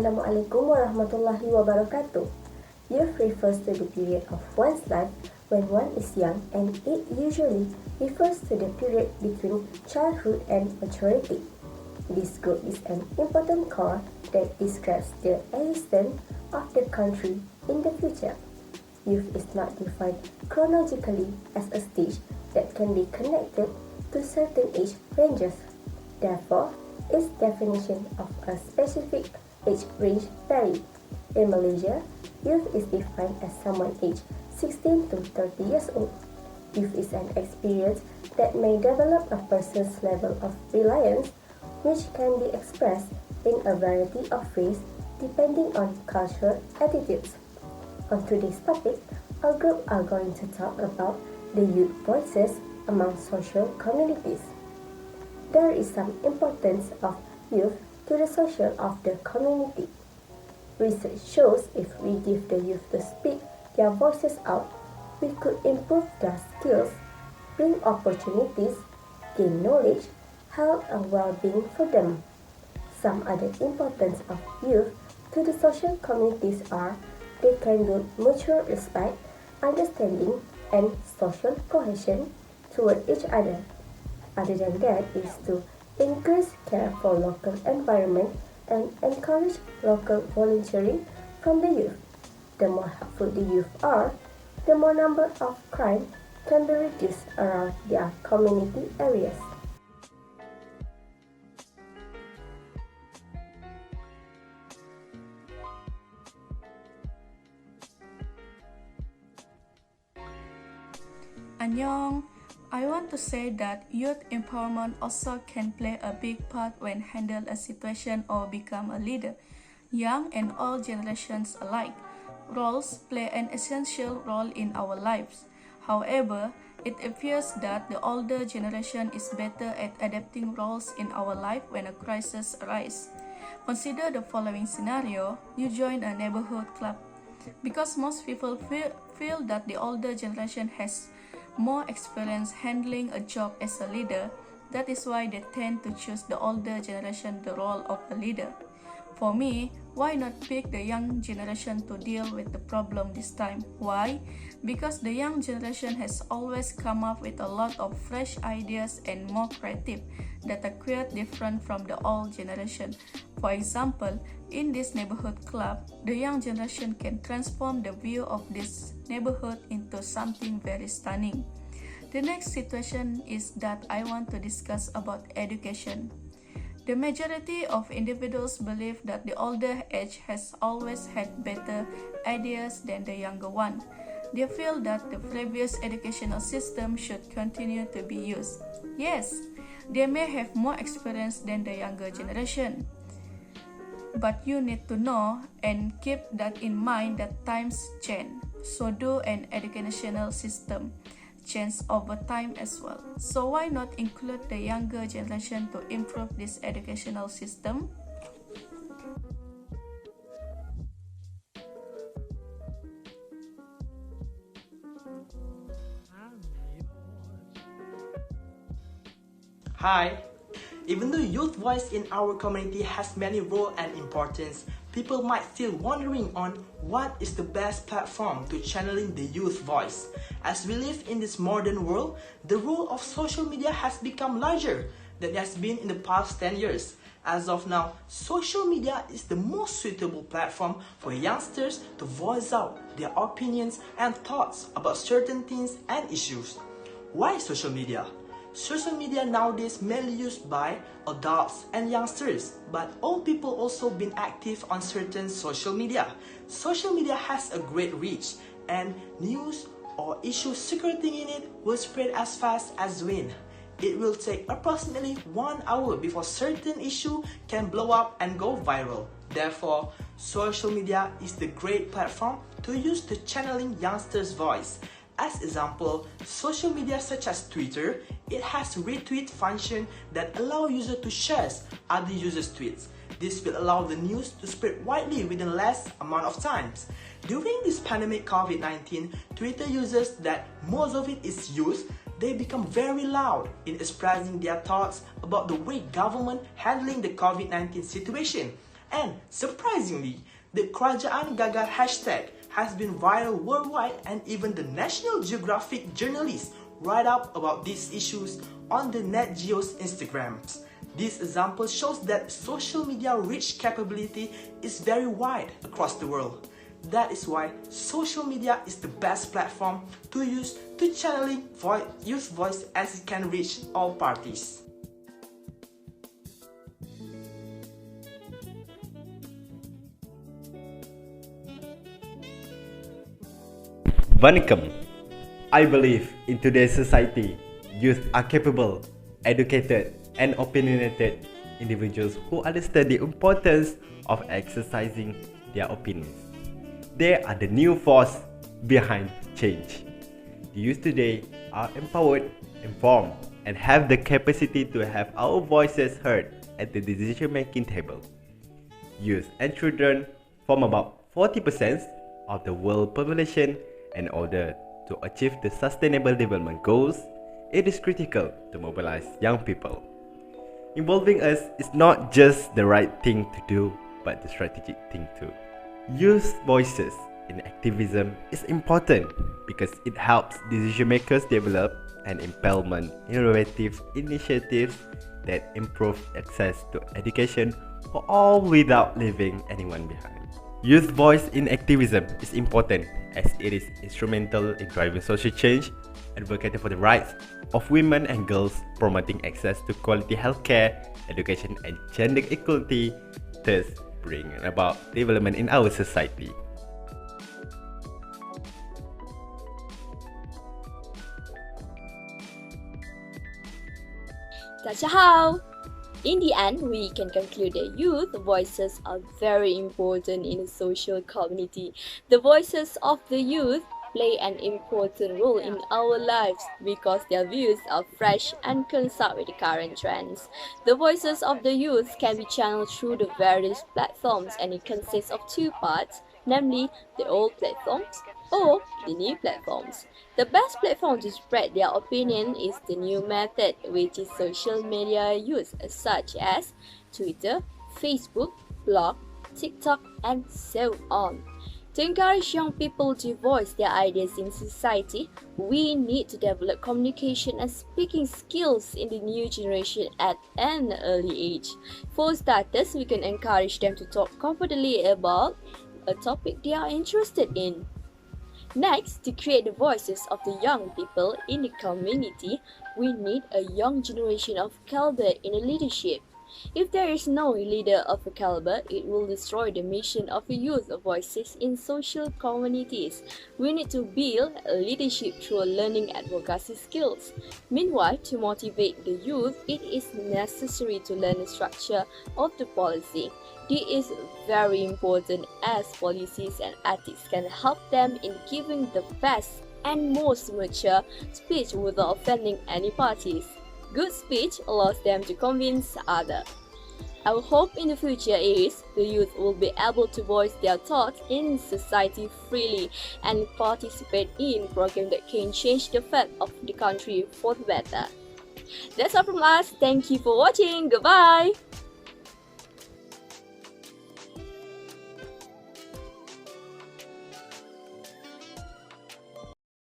Assalamualaikum warahmatullahi wabarakatuh. Youth refers to the period of one's life when one is young, and it usually refers to the period between childhood and maturity. This group is an important core that describes the existence of the country in the future. Youth is not defined chronologically as a stage that can be connected to certain age ranges. Therefore, its definition of a specific age range vary. In Malaysia, youth is defined as someone aged 16 to 30 years old. Youth is an experience that may develop a person's level of reliance, which can be expressed in a variety of ways depending on cultural attitudes. On today's topic, our group are going to talk about the youth voices among social communities. There is some importance of youth to the social of the community. Research shows if we give the youth to speak their voices out, we could improve their skills, bring opportunities, gain knowledge, health and well-being for them. Some other importance of youth to the social communities are they can build mutual respect, understanding, and social cohesion toward each other. Other than that is to increase care for local environment and encourage local volunteering from the youth. The more helpful the youth are, the more number of crime can be reduced around their community areas. Annyeong! I want to say that youth empowerment also can play a big part when handle a situation or become a leader. Young and old generations alike roles play an essential role in our lives. However, it appears that the older generation is better at adapting roles in our life when a crisis arises. Consider the following scenario: you join a neighborhood club. Because most people feel that the older generation has more experience handling a job as a leader, that is why they tend to choose the older generation the role of a leader. For me, why not pick the young generation to deal with the problem this time? Why? Because the young generation has always come up with a lot of fresh ideas and more creative that are quite different from the old generation. For example, in this neighborhood club, the young generation can transform the view of this neighborhood into something very stunning. The next situation is that I want to discuss about education. The majority of individuals believe that the older age has always had better ideas than the younger one. They feel that the previous educational system should continue to be used. Yes, they may have more experience than the younger generation. But you need to know and keep that in mind that times change. So do an educational system change over time as well. So why not include the younger generation to improve this educational system? Hi! Even though youth voice in our community has many role and importance, people might still wondering on what is the best platform to channeling the youth voice. As we live in this modern world, the role of social media has become larger than it has been in the past 10 years. As of now, social media is the most suitable platform for youngsters to voice out their opinions and thoughts about certain things and issues. Why social media? Social media nowadays mainly used by adults and youngsters, but old people also been active on certain social media. Social media has a great reach, and news or issues circulating in it will spread as fast as wind. It will take approximately 1 hour before certain issue can blow up and go viral. Therefore, social media is the great platform to use to channeling youngsters' voice. As example, social media such as Twitter, it has retweet function that allow user to share other users' tweets. This will allow the news to spread widely within less amount of times. During this pandemic COVID-19, Twitter users that most of it is used, they become very loud in expressing their thoughts about the way government handling the COVID-19 situation. And surprisingly, the Kerajaan Gagal hashtag has been viral worldwide, and even the National Geographic journalists write up about these issues on the Nat Geo's Instagrams. This example shows that social media reach capability is very wide across the world. That is why social media is the best platform to use to channeling youth voice, as it can reach all parties. Vanakkam. I believe in today's society, youth are capable, educated, and opinionated individuals who understand the importance of exercising their opinions. They are the new force behind change. The youth today are empowered, informed, and have the capacity to have our voices heard at the decision-making table. Youth and children form about 40% of the world population. In order to achieve the Sustainable Development Goals, it is critical to mobilize young people. Involving us is not just the right thing to do, but the strategic thing too. Youth voices in activism is important because it helps decision makers develop and implement innovative initiatives that improve access to education for all without leaving anyone behind. Youth voice in activism is important as it is instrumental in driving social change, advocating for the rights of women and girls, promoting access to quality healthcare, education, and gender equality, thus bringing about development in our society. 大家好! In the end, we can conclude that youth voices are very important in the social community. The voices of the youth play an important role in our lives because their views are fresh and coincide with the current trends. The voices of the youth can be channeled through the various platforms, and it consists of two parts, namely the old platforms or the new platforms. The best platform to spread their opinion is the new method, which is social media use such as Twitter, Facebook, blog, TikTok, and so on. To encourage young people to voice their ideas in society, we need to develop communication and speaking skills in the new generation at an early age. For starters, we can encourage them to talk confidently about a topic they are interested in. Next, to create the voices of the young people in the community, we need a young generation of caliber in the leadership. If there is no leader of a caliber, it will destroy the mission of the youth voices in social communities. We need to build a leadership through learning advocacy skills. Meanwhile, to motivate the youth, it is necessary to learn the structure of the policy. This is very important as policies and ethics can help them in giving the best and most mature speech without offending any parties. Good speech allows them to convince others. Our hope in the future is the youth will be able to voice their thoughts in society freely and participate in programs that can change the fate of the country for the better. That's all from us. Thank you for watching. Goodbye.